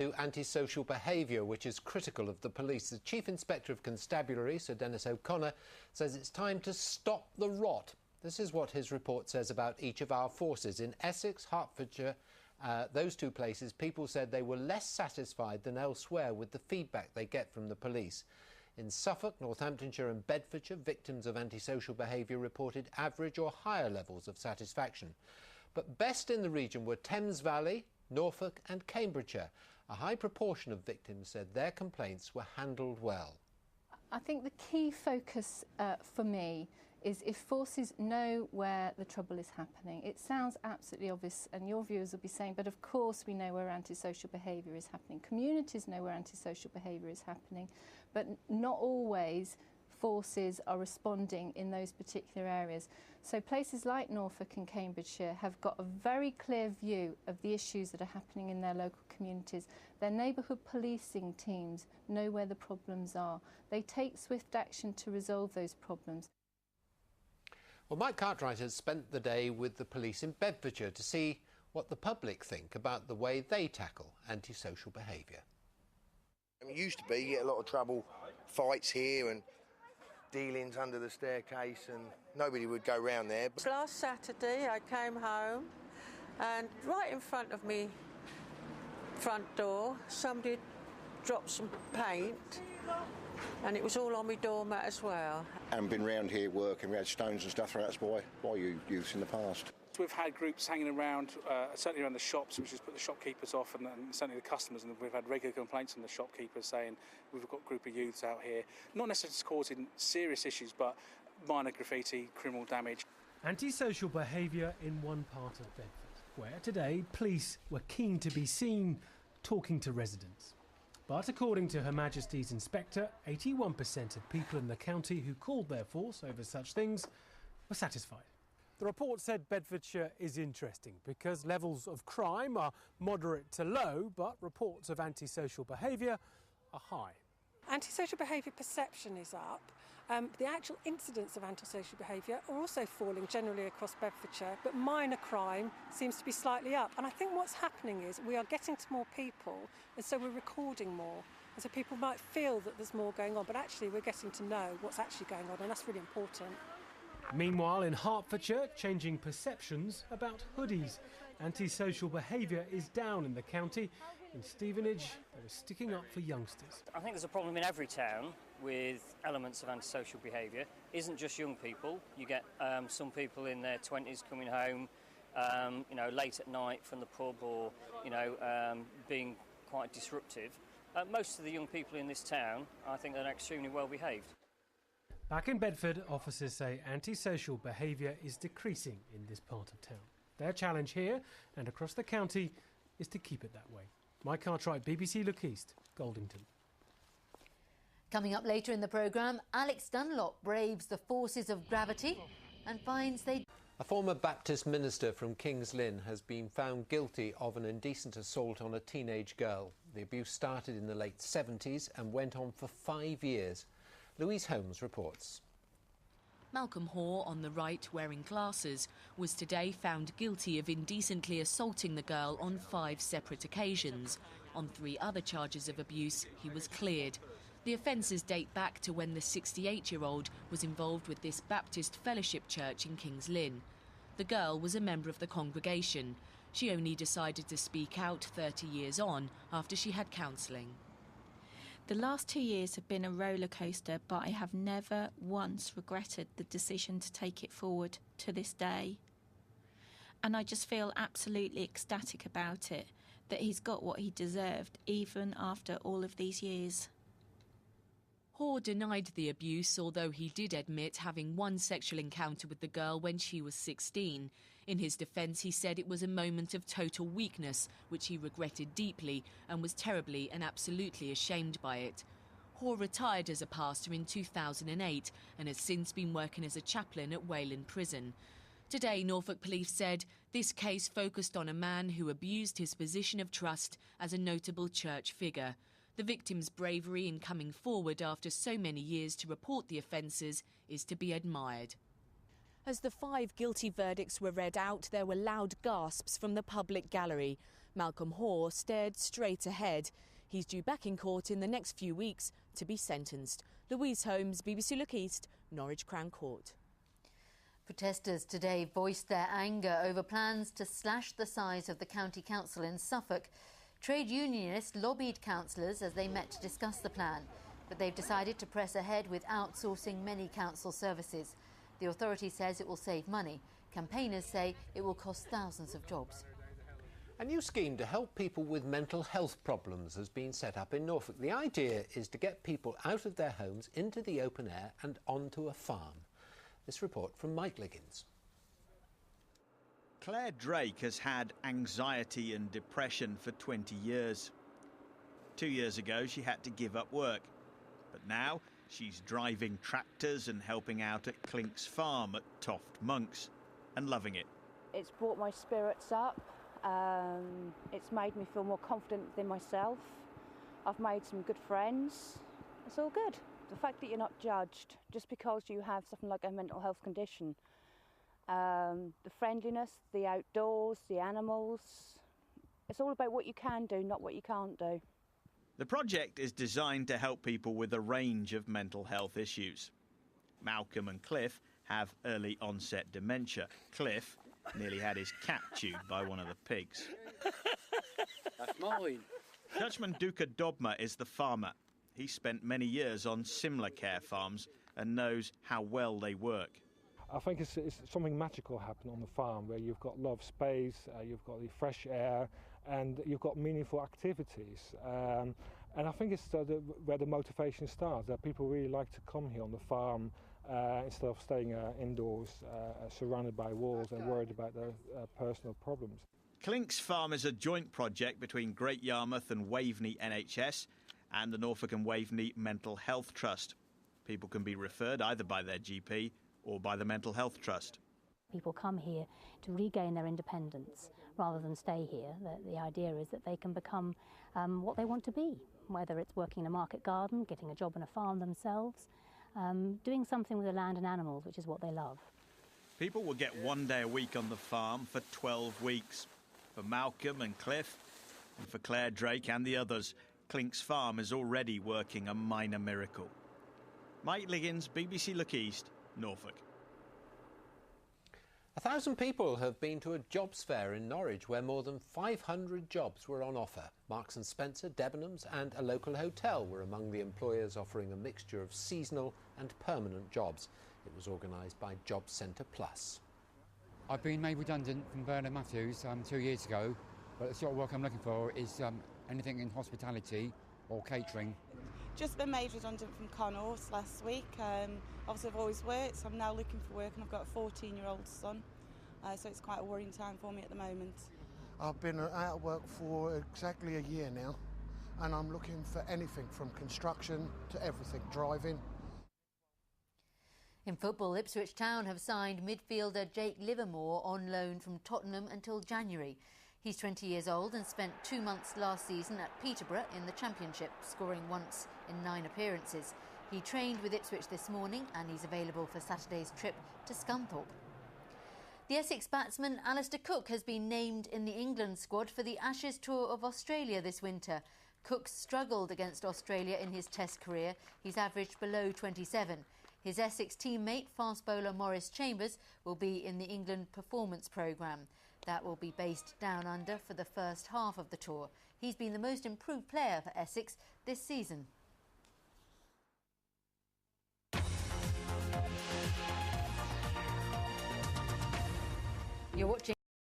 To antisocial behaviour, which is critical of the police. The Chief Inspector of Constabulary, Sir Dennis O'Connor, says it's time to stop the rot. This is what his report says about each of our forces. In Essex, Hertfordshire, those two places, people said they were less satisfied than elsewhere with the feedback they get from the police. In Suffolk, Northamptonshire and Bedfordshire, victims of antisocial behaviour reported average or higher levels of satisfaction. But best in the region were Thames Valley, Norfolk and Cambridgeshire. A high proportion of victims said their complaints were handled well. I think the key focus for me is if forces know where the trouble is happening. It sounds absolutely obvious, and your viewers will be saying, but of course we know where antisocial behaviour is happening. Communities know where antisocial behaviour is happening, but not always forces are responding in those particular areas. So places like Norfolk and Cambridgeshire have got a very clear view of the issues that are happening in their local communities. Their neighbourhood policing teams know where the problems are. They take swift action to resolve those problems. Well, Mike Cartwright has spent the day with the police in Bedfordshire to see what the public think about the way they tackle antisocial behaviour. It used to be you get a lot of trouble, fights here and dealings under the staircase, and nobody would go round there. Last Saturday I came home and right in front of me front door somebody dropped some paint and it was all on my doormat as well. And been round here working, we had stones and stuff thrown at us by youths in the past. We've had groups hanging around, certainly around the shops, which has put the shopkeepers off, and certainly the customers. And we've had regular complaints from the shopkeepers saying we've got a group of youths out here, not necessarily causing serious issues, but minor graffiti, criminal damage. Antisocial behaviour in one part of Bedford, where today police were keen to be seen talking to residents. But according to Her Majesty's Inspector, 81% of people in the county who called their force over such things were satisfied. The report said Bedfordshire is interesting because levels of crime are moderate to low, but reports of antisocial behaviour are high. Antisocial behaviour perception is up. The actual incidents of antisocial behaviour are also falling generally across Bedfordshire, but minor crime seems to be slightly up. And I think what's happening is we are getting to more people, and so we're recording more. And so people might feel that there's more going on, but actually we're getting to know what's actually going on, and that's really important. Meanwhile, in Hertfordshire, changing perceptions about hoodies. Antisocial behaviour is down in the county. In Stevenage, they're sticking up for youngsters. I think there's a problem in every town with elements of antisocial behaviour. It isn't just young people. You get some people in their 20s coming home, late at night from the pub, or being quite disruptive. Most of the young people in this town, I think, are extremely well behaved. Back in Bedford, officers say antisocial behaviour is decreasing in this part of town. Their challenge here and across the county is to keep it that way. Mike Cartwright, BBC Look East, Goldington. Coming up later in the programme, Alex Dunlop braves the forces of gravity and finds they... A former Baptist minister from King's Lynn has been found guilty of an indecent assault on a teenage girl. The abuse started in the late 70s and went on for 5 years. Louise Holmes reports. Malcolm Hoare, on the right wearing glasses, was today found guilty of indecently assaulting the girl on 5 separate occasions. On 3 other charges of abuse, he was cleared. The offences date back to when the 68-year-old was involved with this Baptist Fellowship Church in King's Lynn. The girl was a member of the congregation. She only decided to speak out 30 years on after she had counselling. The last 2 years have been a roller coaster, but I have never once regretted the decision to take it forward to this day. And I just feel absolutely ecstatic about it, that he's got what he deserved, even after all of these years. Hoare denied the abuse, although he did admit having one sexual encounter with the girl when she was 16. In his defence, he said it was a moment of total weakness, which he regretted deeply and was terribly and absolutely ashamed by it. Hoare retired as a pastor in 2008 and has since been working as a chaplain at Wayland Prison. Today, Norfolk Police said this case focused on a man who abused his position of trust as a notable church figure. The victim's bravery in coming forward after so many years to report the offences is to be admired. As the 5 guilty verdicts were read out, there were loud gasps from the public gallery. Malcolm Hoare stared straight ahead. He's due back in court in the next few weeks to be sentenced. Louise Holmes, BBC Look East, Norwich Crown Court. Protesters today voiced their anger over plans to slash the size of the county council in Suffolk. Trade unionists lobbied councillors as they met to discuss the plan, but they've decided to press ahead with outsourcing many council services. The authority says it will save money. Campaigners say it will cost thousands of jobs. A new scheme to help people with mental health problems has been set up in Norfolk. The idea is to get people out of their homes into the open air and onto a farm. This report from Mike Liggins. Claire Drake has had anxiety and depression for 20 years. 2 years ago, she had to give up work. But now, she's driving tractors and helping out at Clinks farm at Toft Monks and loving it. It's brought my spirits up. It's made me feel more confident within myself. I've made some good friends. It's all good. The fact that you're not judged just because you have something like a mental health condition. The friendliness, the outdoors, the animals. It's all about what you can do, not what you can't do. The project is designed to help people with a range of mental health issues. Malcolm and Cliff have early onset dementia. Cliff nearly had his cat chewed by one of the pigs. That's mine. Dutchman Duca Dobma is the farmer. He spent many years on similar care farms and knows how well they work. I think it's something magical happening on the farm where you've got a lot of space, you've got the fresh air, and you've got meaningful activities. And I think it's where the motivation starts, that people really like to come here on the farm instead of staying indoors, surrounded by walls and worried about their personal problems. Clinks Farm is a joint project between Great Yarmouth and Waveney NHS and the Norfolk and Waveney Mental Health Trust. People can be referred either by their GP or by the Mental Health Trust. People come here to regain their independence rather than stay here. The idea is that they can become what they want to be, whether it's working in a market garden, getting a job on a farm themselves, doing something with the land and animals, which is what they love. People will get 1 day a week on the farm for 12 weeks. For Malcolm and Cliff, and for Claire Drake and the others, Clinks Farm is already working a minor miracle. Mike Liggins, BBC Look East, Norfolk. 1,000 people have been to a jobs fair in Norwich where more than 500 jobs were on offer. Marks & Spencer, Debenhams and a local hotel were among the employers offering a mixture of seasonal and permanent jobs. It was organised by Jobs Centre Plus. I've been made redundant from Bernard Matthews 2 years ago, but the sort of work I'm looking for is anything in hospitality or catering. Just been made redundant from Connors last week. Obviously I've always worked, so I'm now looking for work and I've got a 14-year-old son, so it's quite a worrying time for me at the moment. I've been out of work for exactly a year now and I'm looking for anything from construction to everything, driving. In football, Ipswich Town have signed midfielder Jake Livermore on loan from Tottenham until January. He's 20 years old and spent 2 months last season at Peterborough in the Championship, scoring once in 9 appearances. He trained with Ipswich this morning and he's available for Saturday's trip to Scunthorpe. The Essex batsman Alistair Cook has been named in the England squad for the Ashes Tour of Australia this winter. Cook struggled against Australia in his Test career. He's averaged below 27. His Essex teammate, fast bowler Maurice Chambers, will be in the England Performance Programme. That will be based down under for the first half of the tour. He's been the most improved player for Essex this season. You're watching